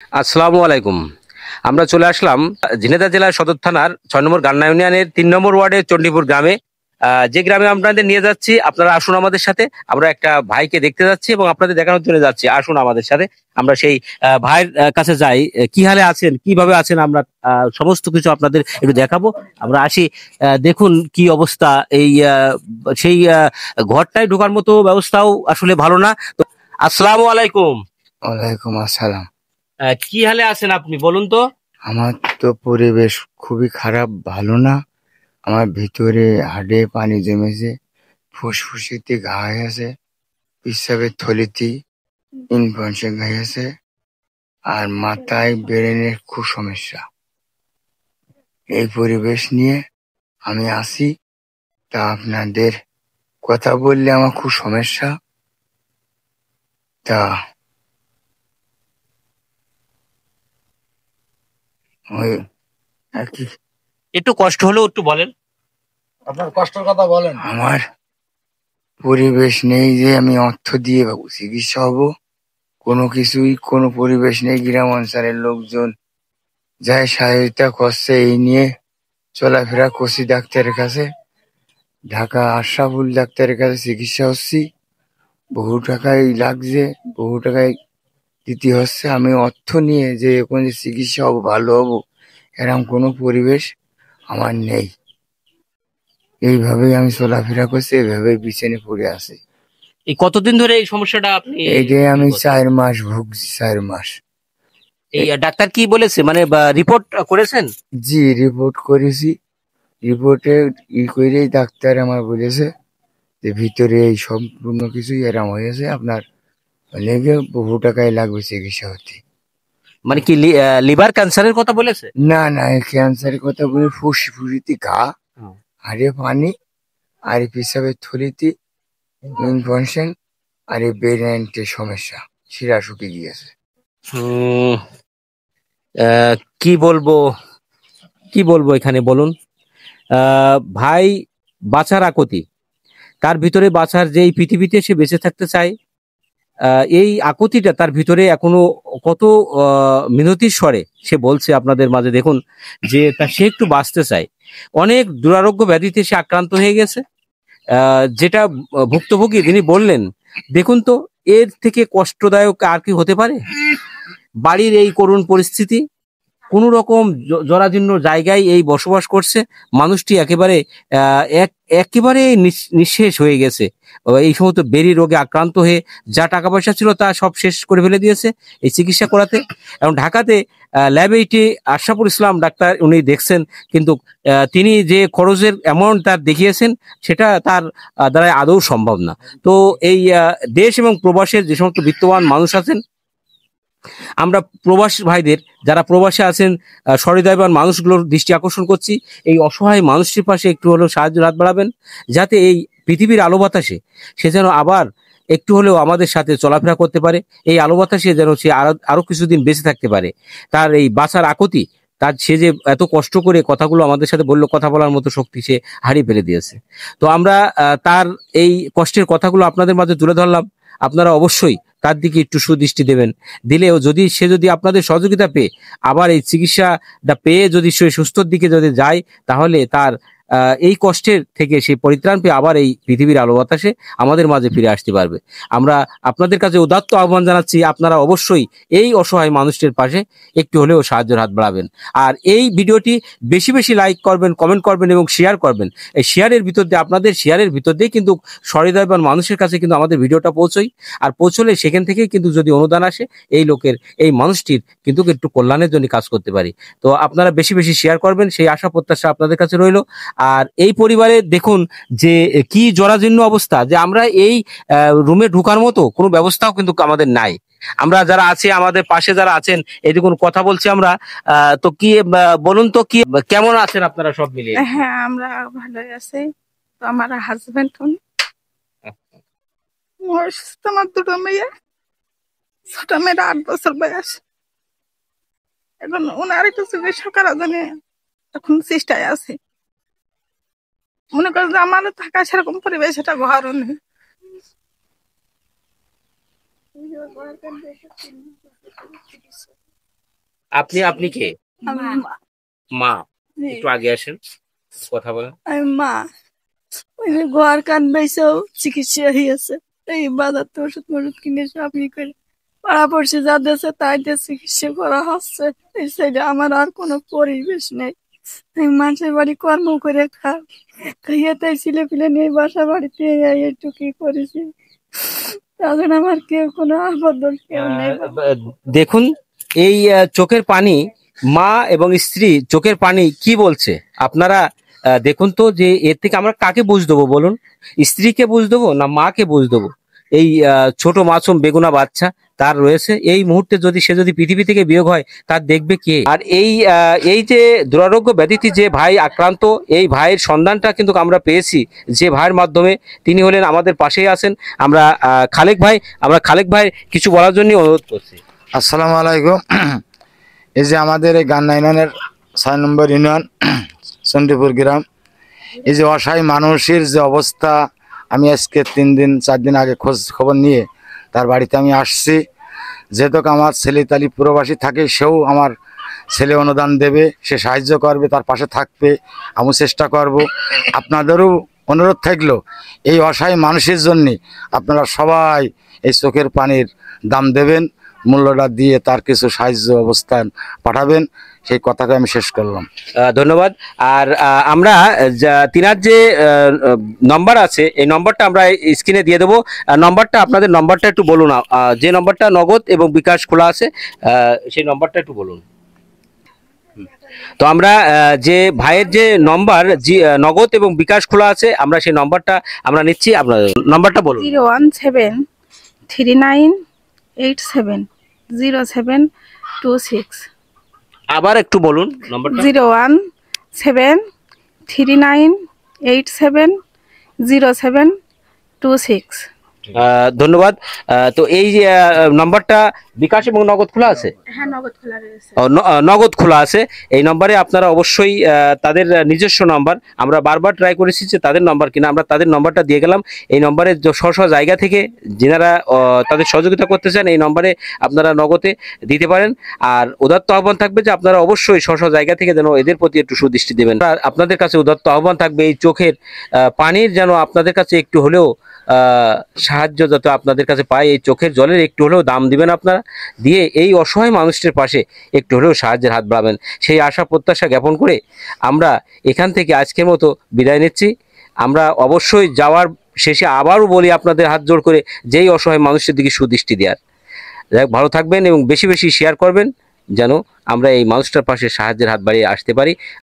আসসালামু আলাইকুম। আমরা চলে আসলাম ঝিনাইদহ জেলার সদর থানার 6 নম্বর গান্না ইউনিয়নের 3 নম্বর ওয়ার্ডের চণ্ডীপুর গ্রামে। যে গ্রামে আপনাদের নিয়ে যাচ্ছি, আপনারা আসুন আমাদের সাথে। আমরা একটা ভাইকে দেখতে যাচ্ছি এবং আপনাদের দেখানোর জন্য যাচ্ছি। আসুন আমাদের সাথে, আমরা সেই ভাইয়ের কাছে যাই। কি হালে আছেন, কিভাবে আছেন, আমরা সমস্ত কিছু আপনাদের একটু দেখাবো। আমরা আসি। দেখুন কি অবস্থা। এই সেই ঘরটায় ঢোকার মতো ব্যবস্থাও আসলে ভালো না। তো আসসালামু আলাইকুম। ওয়ালাইকুম আসসালাম। কি হালে আছেন আপনি বলুন তো? আমার তো পরিবেশ খুবই খারাপ, ভালো না। আমার ভিতরে হাড়ে পানি জমেছে, ফুসফুসিতে ঘা হয়েছে, পেচ্ছাবের থলিতে ইনফেকশন হয়েছে, আর মাথায় ব্রেনের খুব সমস্যা। এই পরিবেশ নিয়ে আমি আসি, তা আপনাদের কথা বললে আমার খুব সমস্যা। তা ওই আর কি, একটু কষ্ট হলেও একটু বলেন, আপনার কষ্টের কথা বলেন। আমার পরিবেশ নেই যে আমি অর্থ দিয়ে চিকিৎসা হব, কোনো পরিবেশ নেই। গ্রাম অঞ্চলের লোকজন যাই সহায়তা করছে এই নিয়ে চলাফেরা করছি ডাক্তারের কাছে, ঢাকা আশরাফুল ডাক্তারের কাছে চিকিৎসা হচ্ছি। বহু টাকাই লাগছে, বহু টাকাই দিতে হচ্ছে। আমি অর্থ নিয়ে যে ওখানে চিকিৎসা হবো, ভালো হবো, এরকম কোনো পরিবেশ আমার নেই। এইভাবেই আমি চলাফেরা করছি, এইভাবেই বিছানে পড়ে আছি। এই কতদিন ধরে এই সমস্যাটা আপনি? এইটাই আমি 4 মাস ভুগছি, 4 মাস। এই ডাক্তার কি বলেছে, মানে রিপোর্ট করেছেন? জি, রিপোর্ট করেছি। রিপোর্টে করেই ডাক্তার আমার বলেছে যে ভিতরে এই সম্পূর্ণ কিছুই এরম হয়েছে, আপনার লেগে বহু টাকাই লাগবে চিকিৎসা হতে। মানে কি লিভার ক্যান্সারের কথা বলেছে? না না, এই ক্যান্সারের কথা বলে ফুসফুসিতে ঘা, হাড়ে পানি, আর এই পেশাবের থলিতে ইনফেকশন, আর এই ব্রেনের সমস্যা, শিরা শুকিয়ে গিয়েছে। উম, কি বলবো, কি বলবো এখানে বলুন। ভাই বাঁচার আকুতি, তার ভিতরে বাঁচার যেই পৃথিবীতে সে বেঁচে থাকতে চায়, এই আকুতিটা তার ভিতরে এখনো কত মিনতির স্বরে সে বলছে আপনাদের মাঝে। দেখুন যে সে একটু বাঁচতে চায়। অনেক দুরারোগ্য ব্যাধিতে সে আক্রান্ত হয়ে গেছে। যেটা ভুক্তভোগী তিনি বললেন, দেখুন তো এর থেকে কষ্টদায়ক আর কি হতে পারে। বাড়ির এই করুণ পরিস্থিতি, কোন রকম জরাজীর্ণ জায়গায় এই বসবাস করছে মানুষটি, একেবারে একেবারে নিঃশেষ হয়ে গেছে। এই সমস্ত বেরি রোগে আক্রান্ত হয়ে যা টাকা পয়সা ছিল তা সব শেষ করে ফেলে দিয়েছে এই চিকিৎসা করাতে। এবং ঢাকাতে ল্যাব এইটে আশরাফুল ইসলাম ডাক্তার উনি দেখছেন, কিন্তু তিনি যে খরচের অ্যামাউন্ট তার দেখিয়েছেন সেটা তার দ্বারা আদৌ সম্ভব না। তো এই দেশ এবং প্রবাসের যে সমস্ত বিত্তবান মানুষ আছেন, আমরা প্রবাসী ভাইদের, যারা প্রবাসে আছেন, সহৃদয়বান মানুষগুলোর দৃষ্টি আকর্ষণ করছি, এই অসহায় মানুষটির পাশে একটু হলেও সাহায্যের হাত বাড়াবেন, যাতে এই পৃথিবীর আলো বাতাসে সে যেন আবার একটু হলেও আমাদের সাথে চলাফেরা করতে পারে। এই আলো বাতাসে যেন সে আরো কিছুদিন বেঁচে থাকতে পারে। তার এই বাঁচার আকুতি, তার সে যে এত কষ্ট করে কথাগুলো আমাদের সাথে বললো, কথা বলার মতো শক্তি সে হারিয়ে ফেলে দিয়েছে। তো আমরা তার এই কষ্টের কথাগুলো আপনাদের মাঝে তুলে ধরলাম। আপনারা অবশ্যই তার দিকে একটু সুদৃষ্টি দেবেন। দিলেও যদি আপনাদের সহযোগিতা পেয়ে আবার এই চিকিৎসাটা পেয়ে যদি সে সুস্থর দিকে যদি যায়, তাহলে তার এই কষ্টের থেকে সে পরিত্রাণ পেয়ে আবার এই পৃথিবীর আলো বাতাসে আমাদের মাঝে ফিরে আসতে পারবে। আমরা আপনাদের কাছে উদাত্ত আহ্বান জানাচ্ছি, আপনারা অবশ্যই এই অসহায় মানুষটির পাশে একটু হলেও সাহায্যের হাত বাড়াবেন। আর এই ভিডিওটি বেশি বেশি লাইক করবেন, কমেন্ট করবেন এবং শেয়ার করবেন। এই শেয়ারের ভিতর দিয়ে, আপনাদের শেয়ারের ভিতর দিয়ে কিন্তু সহৃদয়বান মানুষের কাছে কিন্তু আমাদের ভিডিওটা পৌঁছই। আর পৌঁছলে সেখান থেকে কিন্তু যদি অনুদান আসে, এই লোকের, এই মানুষটির কিন্তু একটু কল্যাণের জন্য কাজ করতে পারি। তো আপনারা বেশি বেশি শেয়ার করবেন, সেই আশা প্রত্যাশা আপনাদের কাছে রইল। আর এই পরিবারে দেখুন যে কি জরাজীর্ণ অবস্থা, যে আমরা এই রুমে ঢোকার মতো কোনো ব্যবস্থাও কিন্তু আমাদের নাই। আমরা যারা আছি, আমাদের পাশে যারা আছেন, এই দেখুন কথা বলছি আমরা। তো কি বলুন তো, কি কেমন আছেন আপনারা সব মিলিয়ে? হ্যাঁ, আমরা ভালোই আছি। তো আমার হাজবেন্ড আমার দুটো মেয়ে, ছোট মেয়েরা 8 বছর বয়স। এখন ওনার একটু চিকিৎসা করার জন্য এখন চেষ্টায় আছে। মনে করেন যে আমার থাকা সেরকম পরিবেশ, এটা ঘরও নেই। আপনি আপনি কে? আমি মা। মা। জি, একটু আগে আসেন, কথা বলেন। আমি মা। ওই যে ঘর কান বেসেও চিকিৎসা হয়েছে, এই বাজার তো ওষুধ মষুধ কিনে সব ই করে পাড়া পড়শি যা দিয়েছে তাই দিয়ে চিকিৎসা করা হচ্ছে। এই সাইডে আমার আর কোনো পরিবেশ নেই। আমি মানুষের বাড়ি কর্ম করে খাইয়ে তাই ছেলে পিলে নিয়ে বাসা বাড়িতে একটু কি করেছি, তখন আমার কেউ কোনো আবদ্ধ কেউ নেই। দেখুন এই চোখের পানি, মা এবং স্ত্রী চোখের পানি কি বলছে আপনারা দেখুন তো, যে এর থেকে আমরা কাকে বুঝ দেবো বলুন? স্ত্রীকে বুঝ দেবো না মাকে বুঝ দেবো? এই ছোট মাসুম বেগুনা বাচ্চা তার রয়েছে, এই মুহূর্তে যদি সে যদি পৃথিবী থেকে বিয়োগ হয় তার দেখবে কে? আর এই যে দুরারোগ্য ব্যাধিতে যে ভাই আক্রান্ত, এই ভাইয়ের সন্ধানটা কিন্তু আমরা পেয়েছি যে ভাইয়ের মাধ্যমে। তিনি হলেন আমাদের পাশেই আছেন, আমরা খালেক ভাই। আমরা খালেক ভাই কিছু বলার জন্য অনুরোধ করছি। আসসালামু আলাইকুম। এই যে আমাদের এই গান্না ইউনিয়নের 6 নম্বর ইউনিয়ন চণ্ডীপুর গ্রাম, এই যে অসহায় মানুষের যে অবস্থা, আমি আজকে 3 দিন 4 দিন আগে খোঁজ খবর নিয়ে তার বাড়িতে আমি আসছি। যেহেতু আমার ছেলে তালি প্রবাসী থাকে, সেও আমার ছেলে অনুদান দেবে, সে সাহায্য করবে, তার পাশে থাকবে, আমি চেষ্টা করব। আপনাদেরও অনুরোধ থাকলো এই অসহায় মানুষের জন্যে আপনারা সবাই এই চোখের পানির দাম দেবেন, মূল্যটা দিয়ে তার কিছু সাহায্য অবস্থান পাঠাবেন, সেই কথাকে আমি শেষ করলাম। ধন্যবাদ। আর আমরা তিনার যে নম্বর আছে, এই নম্বরটা আমরা স্ক্রিনে দিয়ে দেবো। নম্বরটা, আপনাদের নম্বরটা একটু বলুন। যে নম্বরটা নগদ এবং বিকাশ খোলা আছে, সেই নম্বরটা একটু বলুন। তো আমরা যে ভাইয়ের যে নম্বর নগদ এবং বিকাশ খোলা আছে, আমরা সেই নম্বরটা আমরা নিচ্ছি। আপনার নম্বরটা বলুন। 01739870726। আবার একটু বলুন নম্বরটা। 01739870726। ধন্যবাদ। তো এই যে নম্বরটা বিকাশ এবং নগদ খোলা আছে? হ্যাঁ, নগদ খোলা রয়েছে। নগদ খোলা আছে। এই নম্বরে আপনারা অবশ্যই তাদের নিজস্ব নম্বর, আমরা বারবার ট্রাই করেছি যে তাদের নম্বর কিনা, আমরা তাদের নম্বরটা দিয়ে গেলাম। এই নম্বরে স্ব স্ব জায়গা থেকে যেনারা তাদের সহযোগিতা করতে চান, এই নম্বরে আপনারা নগদে দিতে পারেন। আর উদাত্ত আহ্বান থাকবে যে আপনারা অবশ্যই স্ব স্ব জায়গা থেকে যেন এদের প্রতি একটু সুদৃষ্টি দেবেন। আপনাদের কাছে উদাত্ত আহ্বান থাকবে এই চোখের পানির যেন আপনাদের কাছে একটু হলেও সাহায্য যত আপনাদের কাছে পাই, এই চোখের জলের একটু হলেও দাম দিবেন আপনারা, দিয়ে এই অসহায় মানুষটির পাশে একটু হলেও সাহায্যের হাত বাড়াবেন, সেই আশা প্রত্যাশা জ্ঞাপন করে আমরা এখান থেকে আজকের মতো বিদায় নিচ্ছি। আমরা অবশ্যই যাওয়ার শেষে আবারও বলি আপনাদের হাত জোড় করে, যেই অসহায় মানুষের দিকে সুদৃষ্টি দেওয়ার। ভালো থাকবেন এবং বেশি বেশি শেয়ার করবেন, যেন আমরা এই মানুষটার পাশে সাহায্যের হাত বাড়িয়ে আসতে পারি।